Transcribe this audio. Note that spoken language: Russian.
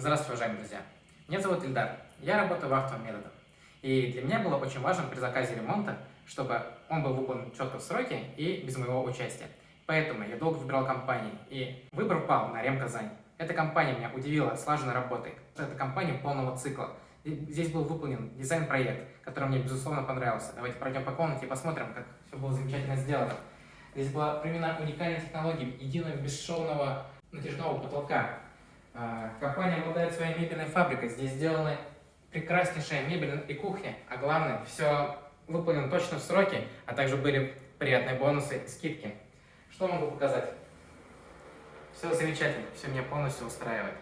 Здравствуйте, уважаемые друзья! Меня зовут Ильдар, я работаю вахтовым методом. И для меня было очень важно при заказе ремонта, чтобы он был выполнен четко в сроки и без моего участия. Поэтому я долго выбирал компании, и выбор пал на Ремказань. Эта компания меня удивила слаженной работой. Это компания полного цикла. И здесь был выполнен дизайн-проект, который мне безусловно понравился. Давайте пройдем по комнате и посмотрим, как все было замечательно сделано. Здесь была применена уникальная технология единого бесшовного натяжного потолка. Компания обладает своей мебельной фабрикой. Здесь сделаны прекраснейшая мебель и кухня. А главное, все выполнено точно в сроки, а также были приятные бонусы и скидки. Что могу показать? Все замечательно, все меня полностью устраивает.